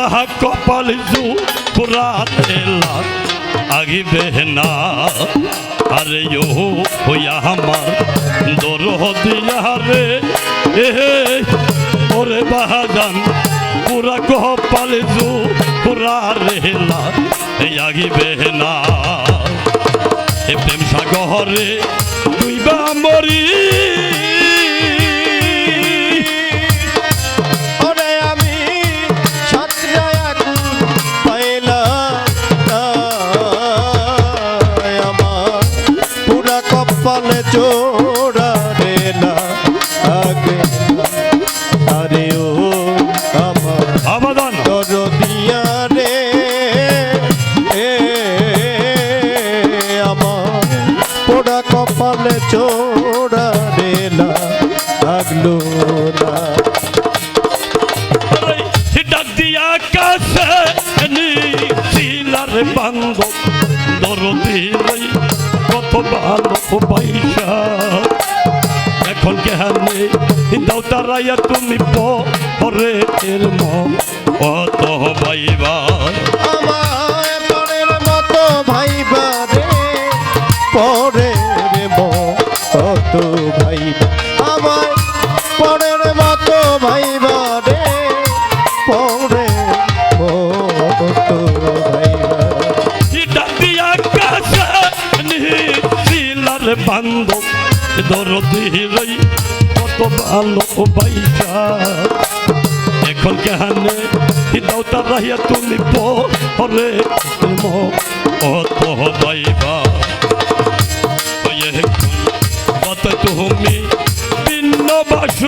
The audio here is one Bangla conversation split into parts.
পুরা কপাল পুরা তেলা আগিবে না আরে ও হইয়া আমার দরদিয়া রে ওরে বাহাজান পুরা কপাল পুরা রেলা আগিবে না এ প্রেম সাগরে দুইবা মরি কপালে জোড়া রে না আগে আরে ও আমার আবাদান দরদিয়া রে আমার পোড়া কপালে জোড়া রে না লাগলো না ডাক দিয়া কাছে শিলার বান্ধব দরদি কত ভালো পয়সা এখন কেহানে দাও তারাইয়া তুমি পরে এর মত ভাইবা আমার পরের মতো ভাইবা রে পরে রে মত ভাইবা আমার পরের মতো ভাইবা রে পরে মত ভাইবা ডাক দিয়া কাছে শিলার বান্ধব দরদি কত ভালো পয়সা এখন কেহানে দাও তারাইয়া তুমি পরে মত ভাইবা কত তুমি ভিন্ন বাস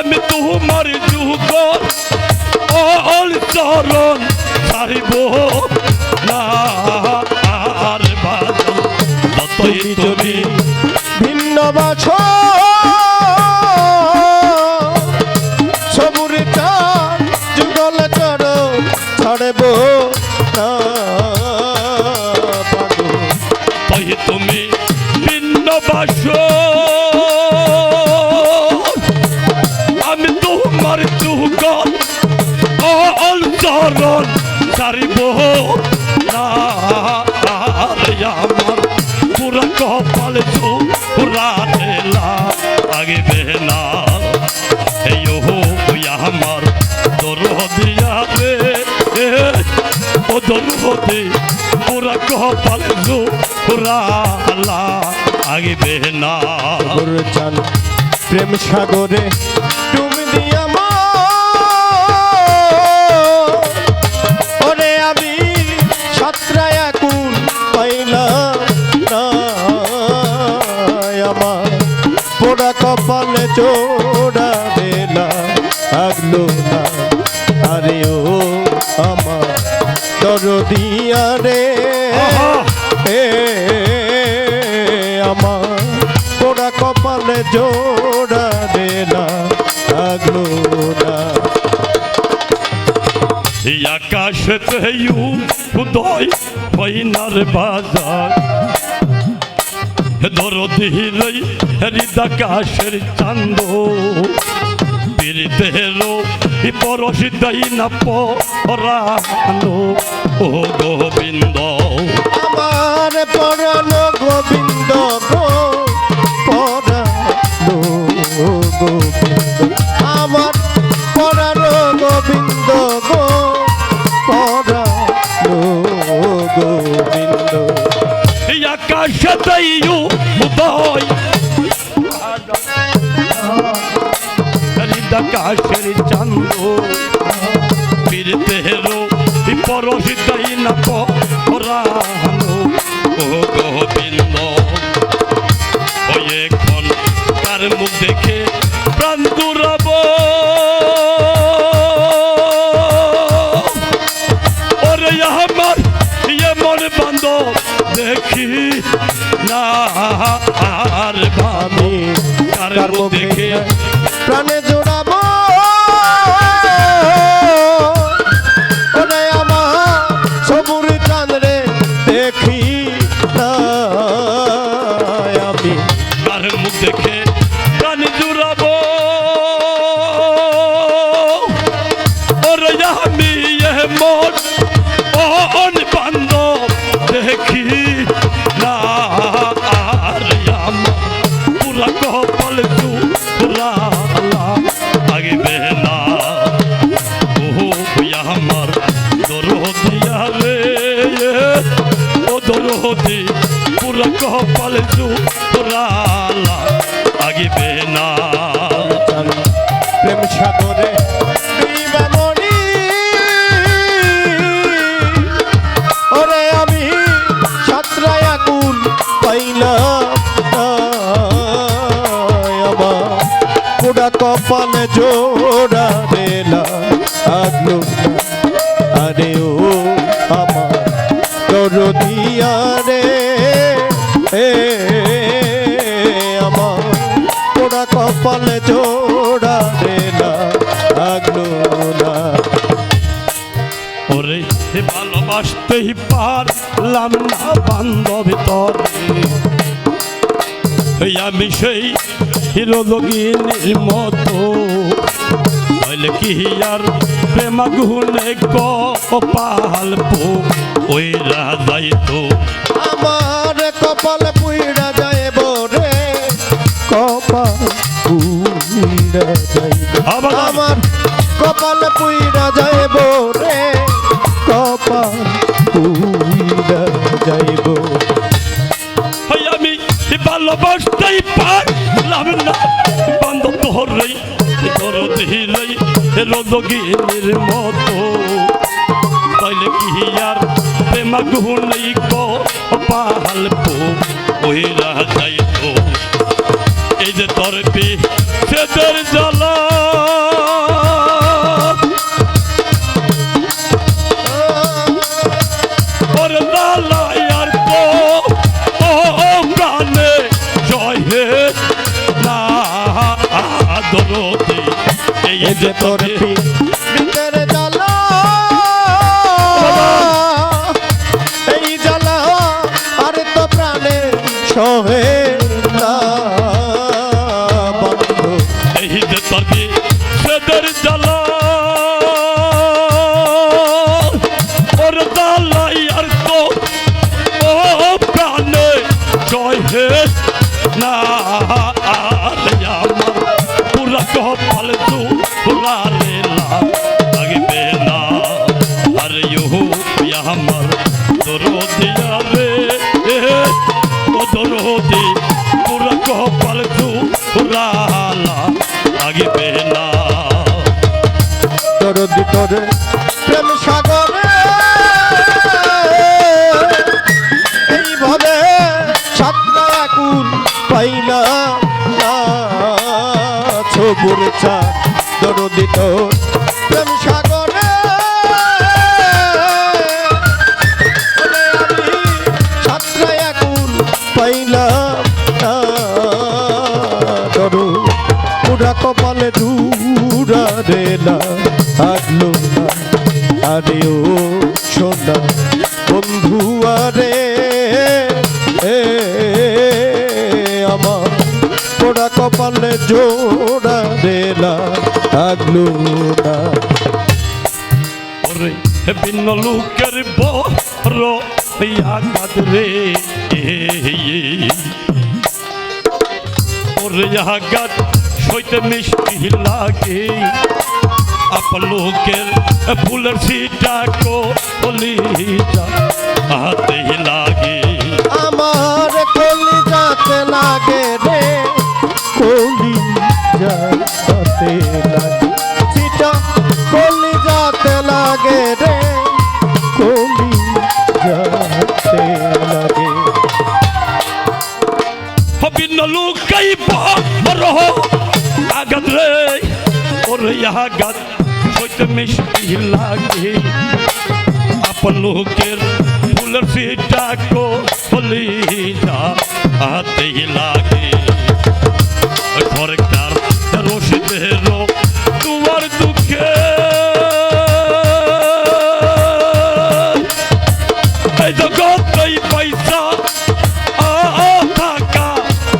আমি তোমার যুগ অল চরণ ছাড়িব না আর বাদল যতই তুমি ভিন্ন বাছ সবুর চার যুগল চর ছাড়ব না তাই তুমি ভিন্ন বাস আমি তোমার যুগ অল চরণ ছাড়িব না আমার পুরা কপাল পুরা ঠেলা আগিবে না এই আমার দরদিয়া রে ও দরদি পুরা কপাল পুরা আগিবে না চান প্রেম সাগরে তুমি দিয়া ওরে আমি সাতরায়া কুল পাইলাম না আমার পোড়া কপালে জোড়া দেলা আগলো না আরে ও আমার দরদিয়া রে আমার পোড়া কপালে জোড়া দেলা আগলো না আকাশতে উদয় পয়নার বাজার দরদি হৃদাকাশের চান্দ বীরদেরও পরশ দেই না পরানো ও গোবিন্দ আমার পরানো গোবিন্দ গো পরানো গোবিন্দ আমার পরানো গোবিন্দ গো পরানো গোবিন্দ আকাশতে উদয় হৃদাকাশের চান্দ বীরদেরও পরশ দেই না পরানো ও গোবিন্দ এখন তার মুখ দেখে প্রাণ দুরাব ওরে আমার মন বান্ধব দেখি না আর ভাবি তার মুখ দেখে প্রাণে জোড়াবো ওরে আমার সবুর চাঁদরে দেখি না আমি তার মুখ দেখে প্রাণ জুড়াবো পুরা কপাল জোড়ালা আগিবে না প্রেম সাগরে দিবামণি ওরে আমি সাতরায় আকুল পাইলাম আমার পোড়া কপালে জোড়া দেলা আগলো আরে ও আমার দরদিয়া রে আমার পোড়া কপালে জোড়া দেলা আগলো না ওরে ভালোবাসতেই পারলাম না বান্ধব তরে আমি সেই হিরোগিনীর মতো হইলে কি আর প্রেমা গুনে কপাল ওই রাজাই তো আমার কপাল পুইড়া যাইব রে কপাল পুইড়া যাইব আমার কপাল পুইড়া যাইব রে কপাল পুইড়া যাইব আমি ভালোবাসতেই পারলাম না বান্ধব ধরেই ধরতেই রোগীর মতো তাইলে কি আর প্রেমা গুনেই কপাল ওই রাজাই তো এই যে তরপি সেদের জ্বালা এই যে তোর ভিতরে জ্বালা এই জ্বালা আর তো প্রাণে সহে না বন্ধু এই যে তোর সেদের জ্বালা ওর জ্বালাই আর তো ও প্রাণে জয় হে না পুরা কপাল পুরা রেলা লাগবে না আর আমার দরদিয়া রে ও দরদি পুরা কপাল পুরা লাগবে না দরদি তোরে প্রেম সাগরে এইভাবে সাতটা আকুল পাইলা ছবুর চা দরদি তোর প্রেম সাগরে আমি সাতটা আকুল পাইলাম দরু পুরা কপালে দূরা রেলা আগলো না আরে ও সোনা বন্ধু আরে আমার পোড়া কপালে জোড়া দেলা আগলো না ওরে ভিন্ন লোকের বড় আঘাত রে ওরে আঘাত সইতে মিষ্টি লাগে আপন লোকের ফুলের সিটা কলিজা হাতে লাগে আমার কলিজাতে লাগে রে কলিজাতে লাগে সিটা কলিজাতে লাগে রে কলিজাতে লাগে ভিন্ন লোকাই বড় আঘাত রে ওরে আঘাত সইতে মিষ্টি লাগে আপন লোকের ফুলের সিটা কলিজা হাতে লাগে সরকার রশিদের তোমার দুঃখে এই জগৎই পয়সা থাকা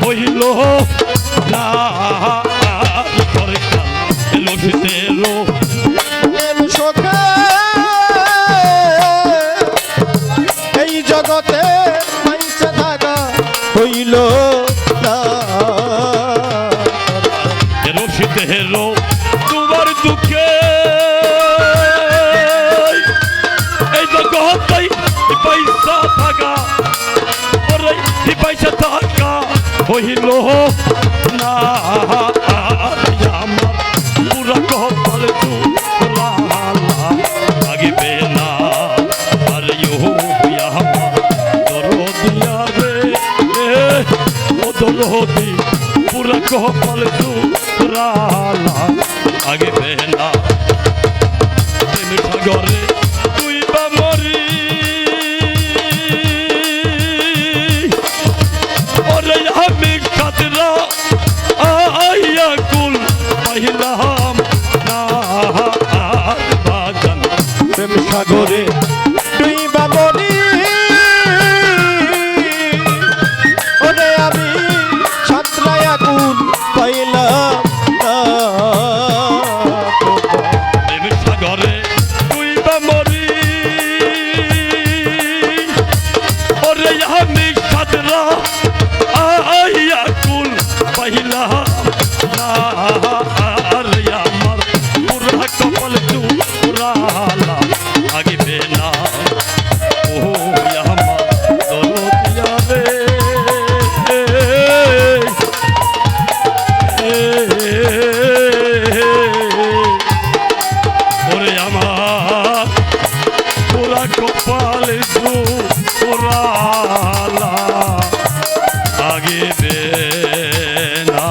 হইল না সরকার রশিদের শোকে এই জগতে পঞ্চ থাকা পয়সা টাকা হইল না আমার পুরা কপাল জোড়ালা আগিবে না আর আমার দরদিয়া রে ও দরদি পুরা কপাল জোড়ালা আগিবে না প্রেম সাগরে তুই বা মরি ওরে আমি কাতরা আইয়া কুল পাইলাম না আর বাগান প্রেম সাগরে তুই বাবরি ওরে আমি ছাত্রায় আগুন পাইলাম না প্রেম সাগরে তুই বা মরি ওরে আমি কাতরা আইয়া কুল পাইলাম না আর আমার পুরা কপাল জোড়ালা আগিবে না ও আমার দরদিয়া রে ওরে আমার পুরা কপাল জোড়ালা আগিবে না।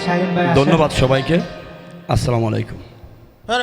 শাহিন ভাই ধন্যবাদ সবাইকে। আসসালামু আলাইকুম।